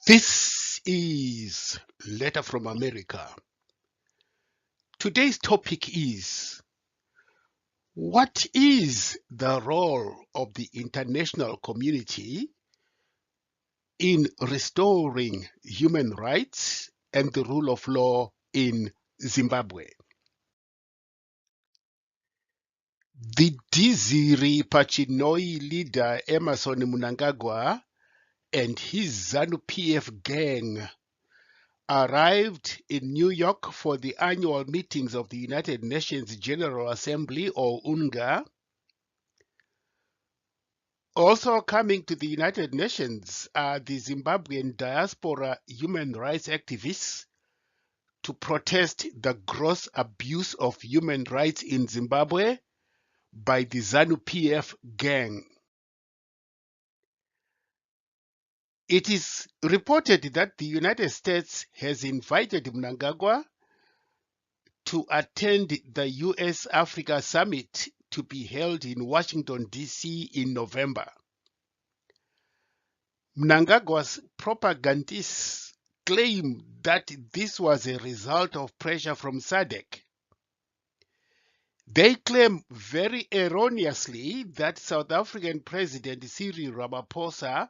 This is Letter from America. Today's topic is: what is the role of the international community in restoring human rights and the rule of law in Zimbabwe? The Diziri Pachinoi leader Emerson Mnangagwa and his ZANU-PF gang arrived in New York for the annual meetings of the United Nations General Assembly, or UNGA. Also coming to the United Nations are the Zimbabwean diaspora human rights activists to protest the gross abuse of human rights in Zimbabwe by the ZANU-PF gang. It is reported that the United States has invited Mnangagwa to attend the US-Africa Summit to be held in Washington, D.C. in November. Mnangagwa's propagandists claim that this was a result of pressure from SADC. They claim very erroneously that South African President Cyril Ramaphosa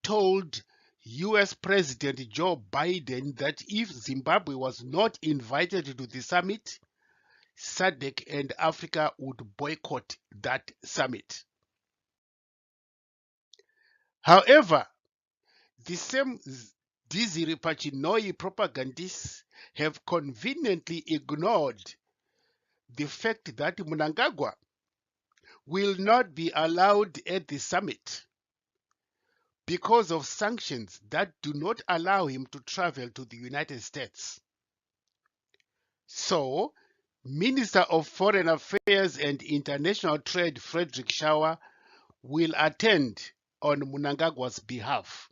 told US President Joe Biden that if Zimbabwe was not invited to the summit, SADC and Africa would boycott that summit. However, the same Diziri Pachinoi propagandists have conveniently ignored the fact that Mnangagwa will not be allowed at the summit because of sanctions that do not allow him to travel to the United States. So, Minister of Foreign Affairs and International Trade Frederick Shaw will attend on Mnangagwa's behalf.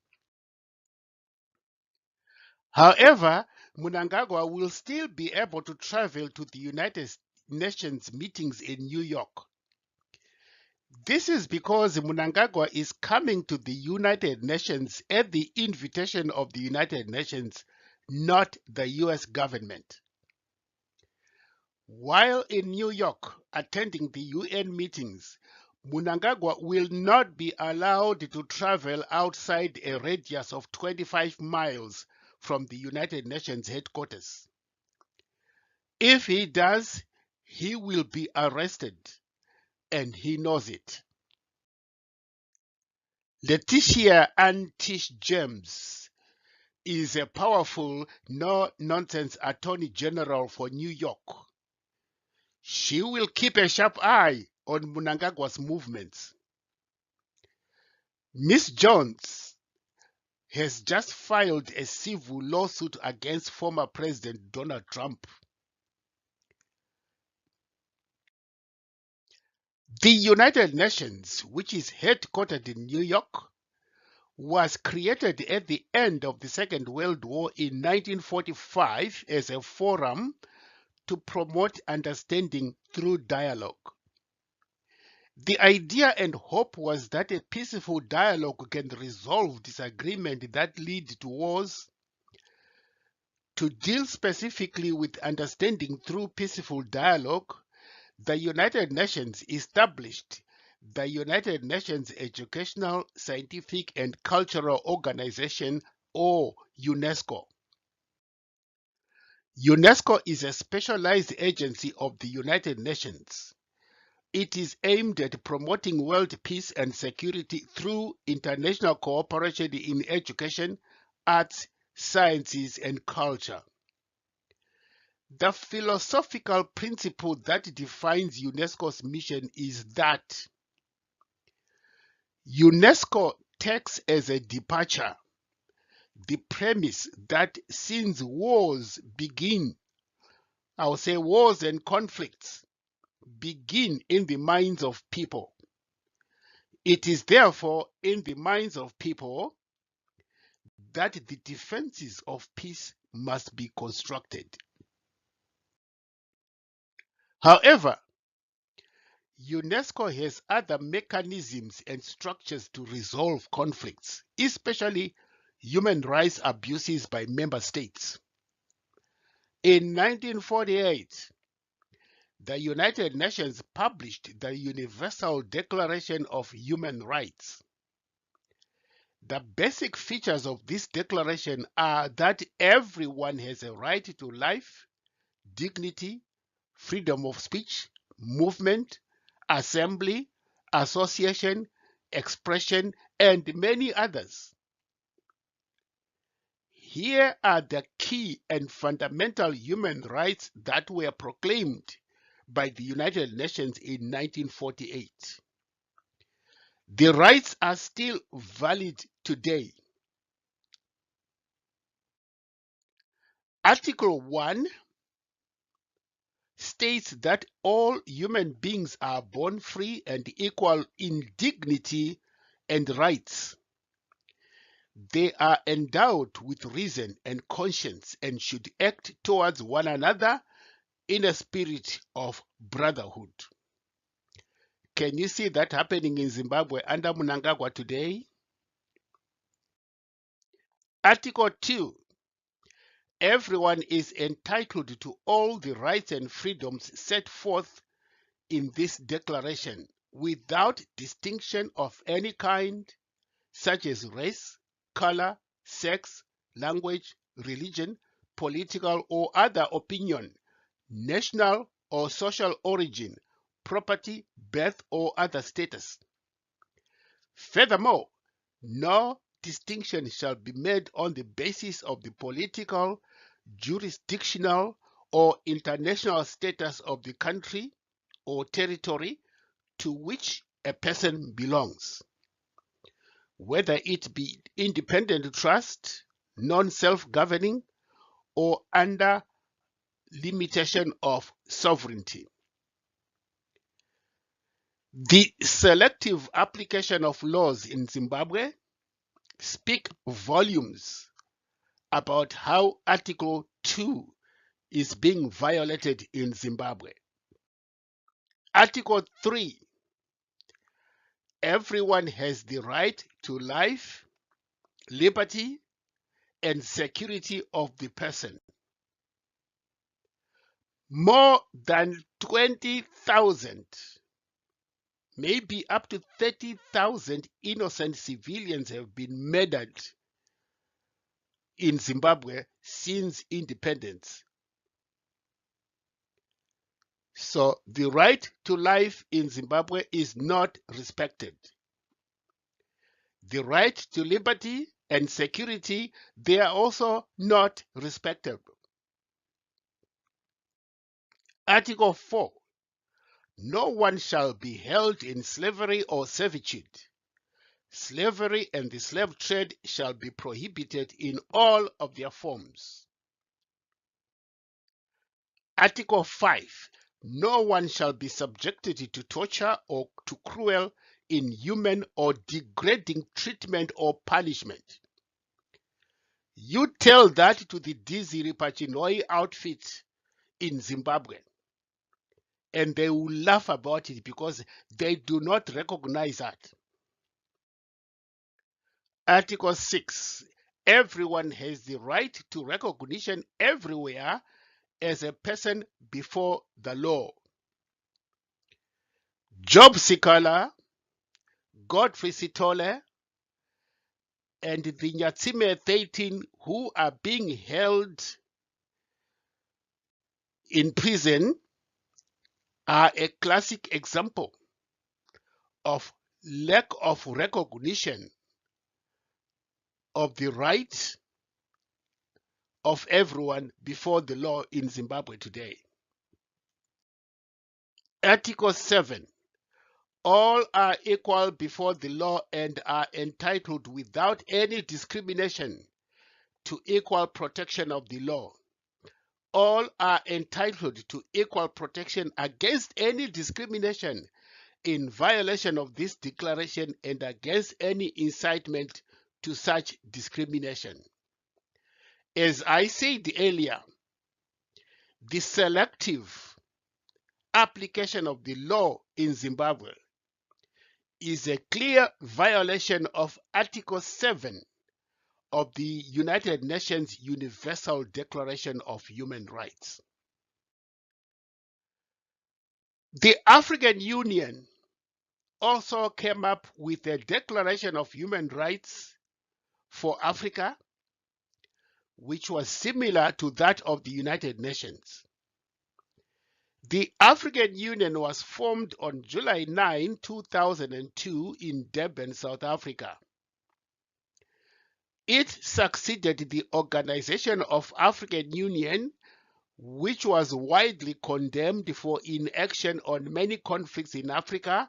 However, Mnangagwa will still be able to travel to the United Nations meetings in New York. This is because Mnangagwa is coming to the United Nations at the invitation of the United Nations, not the US government. While in New York attending the UN meetings, Mnangagwa will not be allowed to travel outside a radius of 25 miles from the United Nations headquarters. If he does, he will be arrested, and he knows it. Letitia Antish James is a powerful, no-nonsense Attorney General for New York. She will keep a sharp eye on Mnangagwa's movements. Ms. Jones has just filed a civil lawsuit against former President Donald Trump. The United Nations, which is headquartered in New York, was created at the end of the Second World War in 1945 as a forum to promote understanding through dialogue. The idea and hope was that a peaceful dialogue can resolve disagreement that lead to wars. To deal specifically with understanding through peaceful dialogue, the United Nations established the United Nations Educational, Scientific and Cultural Organization, or UNESCO. UNESCO is a specialized agency of the United Nations. It is aimed at promoting world peace and security through international cooperation in education, arts, sciences, and culture. The philosophical principle that defines UNESCO's mission is that UNESCO takes as a departure the premise that since wars begin, I will say wars and conflicts begin in the minds of people, it is therefore in the minds of people that the defenses of peace must be constructed. However, UNESCO has other mechanisms and structures to resolve conflicts, especially human rights abuses by member states. In 1948, the United Nations published the Universal Declaration of Human Rights. The basic features of this declaration are that everyone has a right to life, dignity, freedom of speech, movement, assembly, association, expression, and many others. Here are the key and fundamental human rights that were proclaimed by the United Nations in 1948. The rights are still valid today. Article 1 states that all human beings are born free and equal in dignity and rights. They are endowed with reason and conscience and should act towards one another in a spirit of brotherhood. Can you see that happening in Zimbabwe under Mnangagwa today? Article 2. Everyone is entitled to all the rights and freedoms set forth in this declaration without distinction of any kind, such as race, color, sex, language, religion, political or other opinion, national or social origin, property, birth, or other status. Furthermore, no distinction shall be made on the basis of the political, jurisdictional, or international status of the country or territory to which a person belongs, whether it be independent trust, non-self-governing, or under limitation of sovereignty. The selective application of laws in Zimbabwe speak volumes about how Article 2 is being violated in Zimbabwe. Article 3. Everyone has the right to life, liberty, and security of the person. More than 20,000, maybe up to 30,000 innocent civilians have been murdered in Zimbabwe since independence. So the right to life in Zimbabwe is not respected. The right to liberty and security, they are also not respected. Article 4. No one shall be held in slavery or servitude. Slavery and the slave trade shall be prohibited in all of their forms. Article 5. No one shall be subjected to torture or to cruel, inhuman, or degrading treatment or punishment. You tell that to the Dizzy Pachinoi outfit in Zimbabwe, and they will laugh about it because they do not recognize that. Article 6. Everyone has the right to recognition everywhere as a person before the law. Job Sikala, Godfrey Sitole, and the Nyatsime 13 who are being held in prison are a classic example of lack of recognition of the right of everyone before the law in Zimbabwe today. Article 7. All are equal before the law and are entitled without any discrimination to equal protection of the law. All are entitled to equal protection against any discrimination in violation of this declaration and against any incitement to such discrimination. As I said earlier, the selective application of the law in Zimbabwe is a clear violation of Article 7 of the United Nations Universal Declaration of Human Rights. The African Union also came up with a Declaration of Human Rights for Africa, which was similar to that of the United Nations. The African Union was formed on July 9, 2002 in Durban, South Africa. It succeeded the Organization of African Union, which was widely condemned for inaction on many conflicts in Africa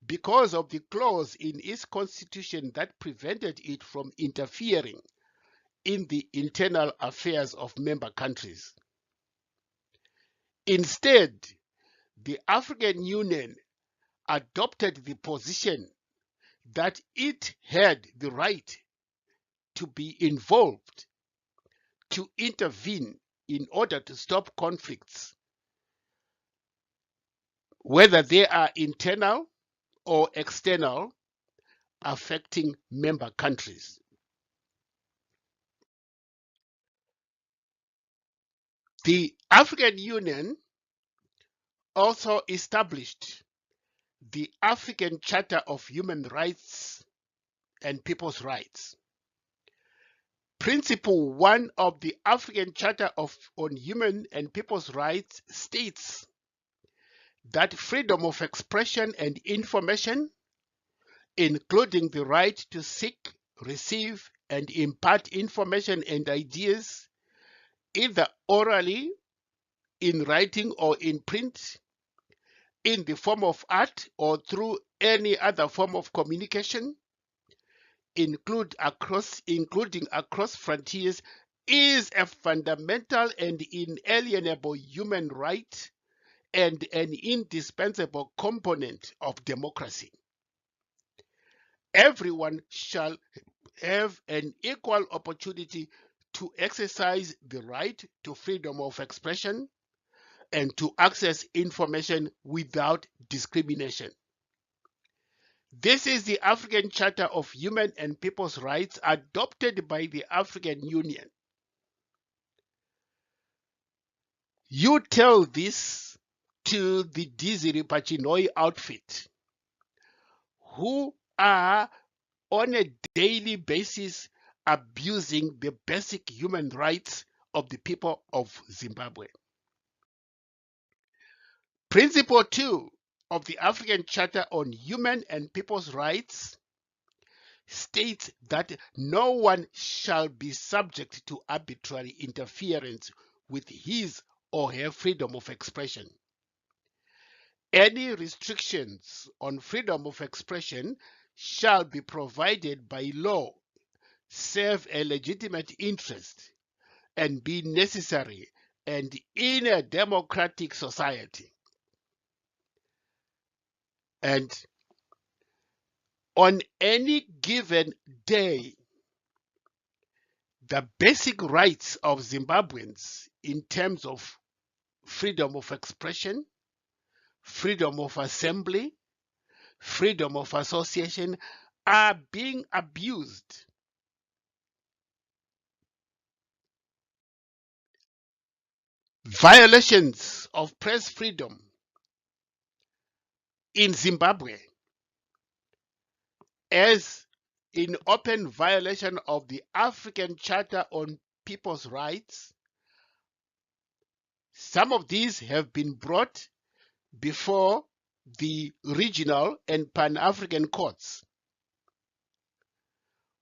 because of the clause in its constitution that prevented it from interfering in the internal affairs of member countries. Instead, the African Union adopted the position that it had the right to be involved, to intervene in order to stop conflicts, whether they are internal or external, affecting member countries. The African Union also established the African Charter of Human Rights and People's Rights. Principle 1 of the African Charter on Human and People's Rights states that freedom of expression and information, including the right to seek, receive, and impart information and ideas, either orally, in writing or in print, in the form of art or through any other form of communication, including across frontiers, is a fundamental and inalienable human right and an indispensable component of democracy. Everyone shall have an equal opportunity to exercise the right to freedom of expression and to access information without discrimination. This is the African Charter of Human and People's Rights adopted by the African Union. You tell this to the Dizzy Pachinoi outfit, who are on a daily basis abusing the basic human rights of the people of Zimbabwe. Principle 2 of the African Charter on Human and People's Rights states that no one shall be subject to arbitrary interference with his or her freedom of expression. Any restrictions on freedom of expression shall be provided by law, serve a legitimate interest, and be necessary and in a democratic society. And on any given day, the basic rights of Zimbabweans in terms of freedom of expression, freedom of assembly, freedom of association are being abused. Violations of press freedom in Zimbabwe, as in open violation of the African Charter on People's Rights. Some of these have been brought before the regional and Pan-African courts.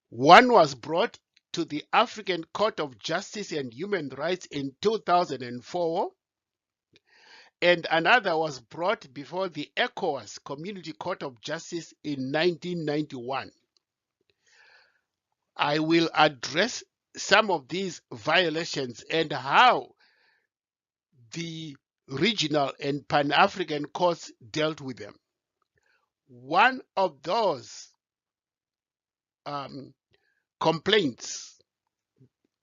One was brought to the African Court of Justice and Human Rights in 2004, and another was brought before the ECOWAS Community Court of Justice in 1991. I will address some of these violations and how the regional and Pan-African courts dealt with them. One of those complaints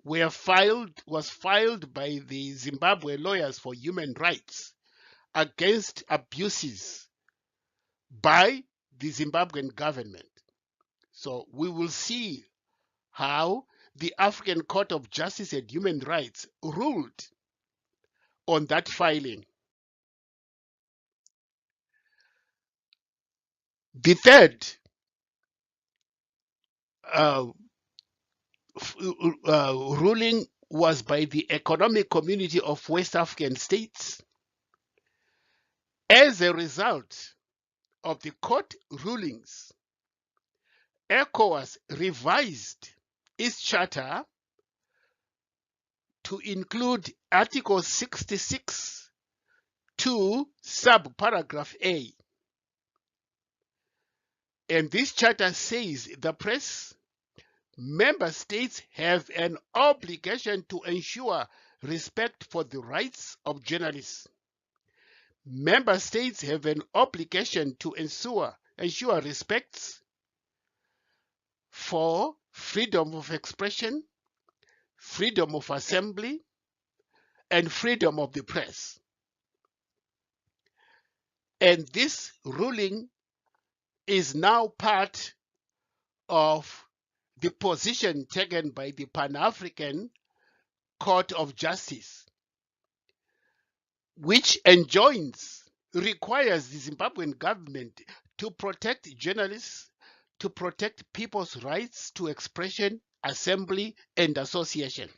was filed by the Zimbabwe Lawyers for Human Rights against abuses by the Zimbabwean government. So we will see how the African Court of Justice and Human Rights ruled on that filing. The third uh, ruling was by the Economic Community of West African States. As a result of the court rulings, ECOWAS revised its charter to include Article 66 to subparagraph A. And this charter says the press, member states have an obligation to ensure respect for the rights of journalists. Member states have an obligation to ensure respect for freedom of expression, freedom of assembly, and freedom of the press. And this ruling is now part of the position taken by the Pan-African Court of Justice, which requires the Zimbabwean government to protect journalists, to protect people's rights to expression, assembly, and association.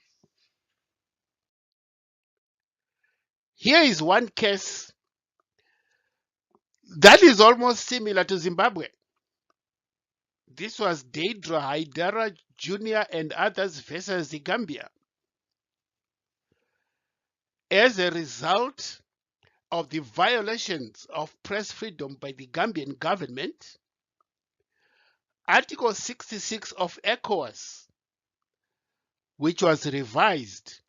Here is one case that is almost similar to Zimbabwe. This was Deidra Haidara Jr. and others versus the Gambia. As a result of the violations of press freedom by the Gambian government, Article 66 of ECOWAS, which was revised,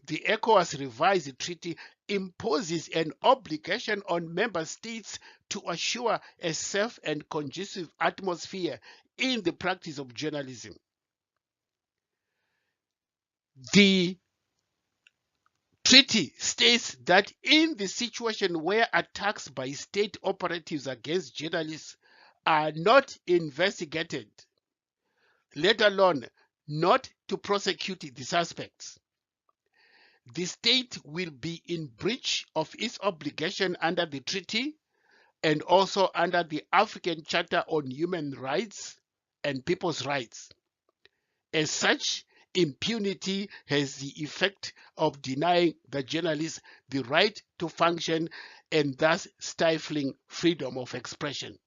the ECOWAS revised treaty imposes an obligation on member states to assure a safe and conducive atmosphere in the practice of journalism. The treaty states that in the situation where attacks by state operatives against journalists are not investigated, let alone not to prosecute the suspects, the state will be in breach of its obligation under the treaty and also under the African Charter on Human Rights and People's Rights. As such, impunity has the effect of denying the journalists the right to function and thus stifling freedom of expression.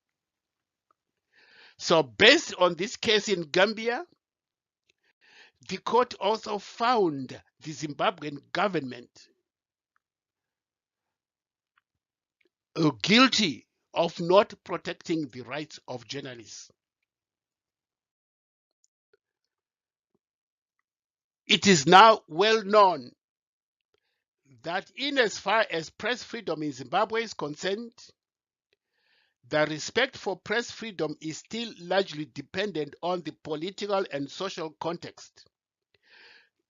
So based on this case in Gambia, the court also found the Zimbabwean government guilty of not protecting the rights of journalists. It is now well known that in as far as press freedom in Zimbabwe is concerned, the respect for press freedom is still largely dependent on the political and social context.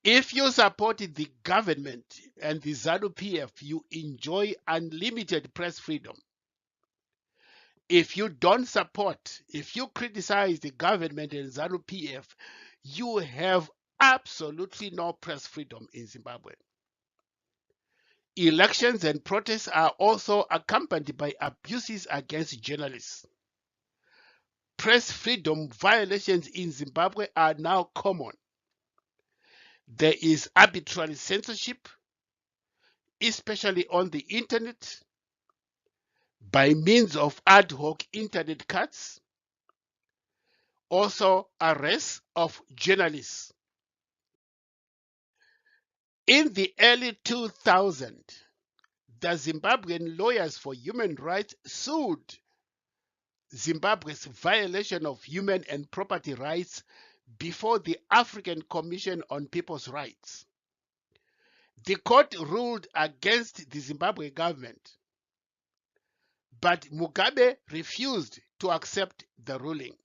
If you support the government and the ZANU-PF, you enjoy unlimited press freedom. If you don't support, if you criticize the government and ZANU-PF, you have absolutely no press freedom in Zimbabwe. Elections and protests are also accompanied by abuses against journalists. Press freedom violations in Zimbabwe are now common. There is arbitrary censorship, especially on the internet, by means of ad hoc internet cuts, also arrests of journalists. In the early 2000s, the Zimbabwean Lawyers for Human Rights sued Zimbabwe's violation of human and property rights before the African Commission on People's Rights. The court ruled against the Zimbabwe government, but Mugabe refused to accept the ruling.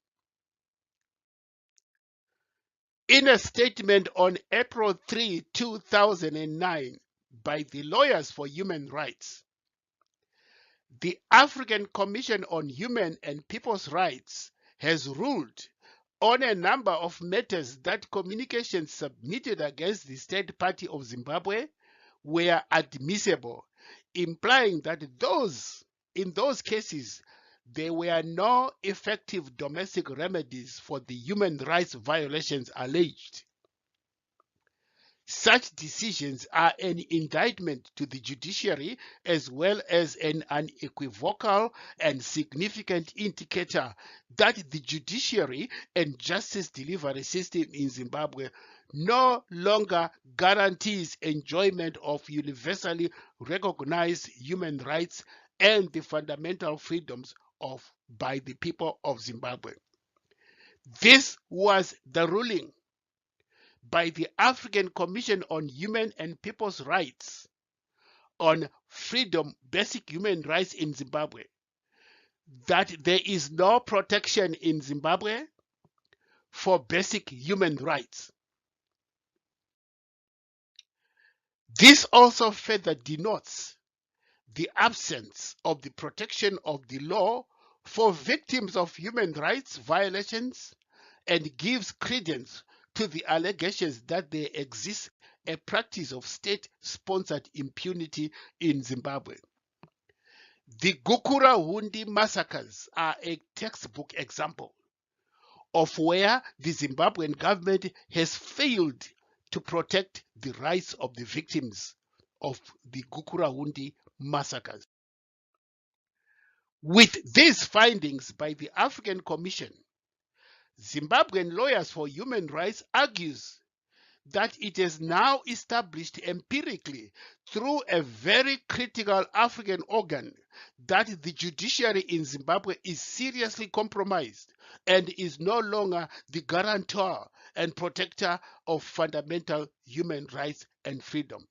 In a statement on April 3, 2009, by the Lawyers for Human Rights, the African Commission on Human and People's Rights has ruled on a number of matters that communications submitted against the state party of Zimbabwe were admissible, implying that in those cases there were no effective domestic remedies for the human rights violations alleged. Such decisions are an indictment to the judiciary as well as an unequivocal and significant indicator that the judiciary and justice delivery system in Zimbabwe no longer guarantees enjoyment of universally recognized human rights and the fundamental freedoms by the people of Zimbabwe. This was the ruling by the African Commission on Human and People's Rights on freedom, basic human rights in Zimbabwe, that there is no protection in Zimbabwe for basic human rights. This also further denotes the absence of the protection of the law for victims of human rights violations and gives credence to the allegations that there exists a practice of state-sponsored impunity in Zimbabwe. The Gukurahundi massacres are a textbook example of where the Zimbabwean government has failed to protect the rights of the victims of the Gukurahundi massacres. With these findings by the African Commission, Zimbabwean Lawyers for Human Rights argues that it is now established empirically through a very critical African organ that the judiciary in Zimbabwe is seriously compromised and is no longer the guarantor and protector of fundamental human rights and freedom.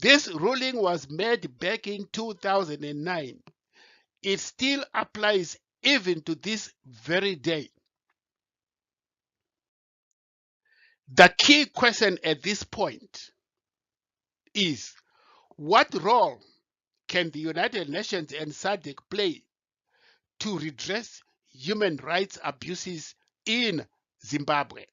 This ruling was made back in 2009. It still applies even to this very day. The key question at this point is, what role can the United Nations and SADC play to redress human rights abuses in Zimbabwe?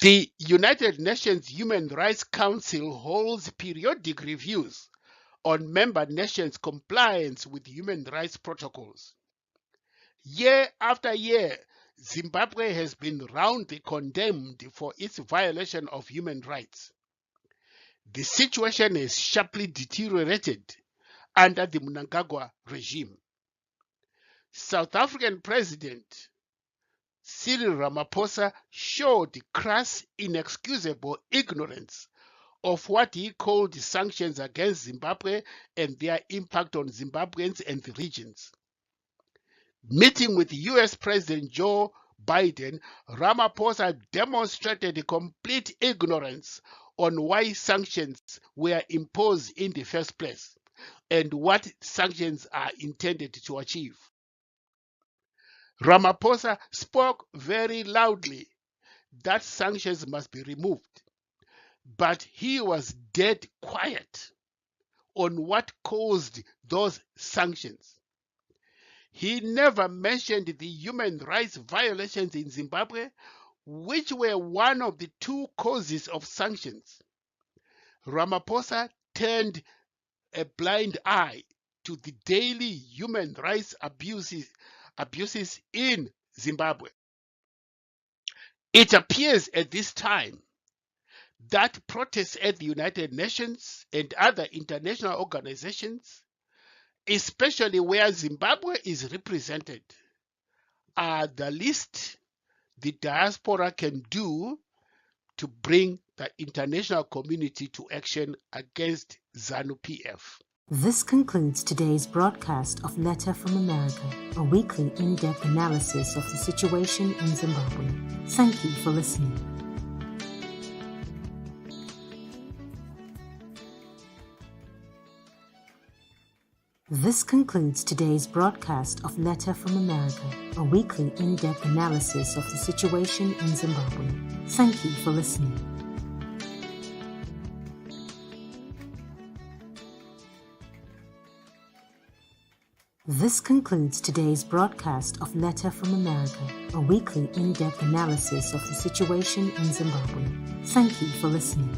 The United Nations Human Rights Council holds periodic reviews on member nations' compliance with human rights protocols. Year after year, Zimbabwe has been roundly condemned for its violation of human rights. The situation has sharply deteriorated under the Mnangagwa regime. South African President Cyril Ramaphosa showed crass, inexcusable ignorance of what he called sanctions against Zimbabwe and their impact on Zimbabweans and the regions. Meeting with US President Joe Biden, Ramaphosa demonstrated complete ignorance on why sanctions were imposed in the first place and what sanctions are intended to achieve. Ramaphosa spoke very loudly that sanctions must be removed, but he was dead quiet on what caused those sanctions. He never mentioned the human rights violations in Zimbabwe, which were one of the two causes of sanctions. Ramaphosa turned a blind eye to the daily human rights abuses in Zimbabwe. It appears at this time that protests at the United Nations and other international organizations, especially where Zimbabwe is represented, are the least the diaspora can do to bring the international community to action against ZANU-PF. This concludes today's broadcast of Letter from America, a weekly in-depth analysis of the situation in Zimbabwe. Thank you for listening. This concludes today's broadcast of Letter from America, a weekly in-depth analysis of the situation in Zimbabwe. Thank you for listening. This concludes today's broadcast of Letter from America, a weekly in-depth analysis of the situation in Zimbabwe. Thank you for listening.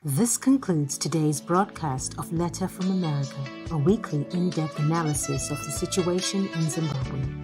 This concludes today's broadcast of Letter from America, a weekly in-depth analysis of the situation in Zimbabwe.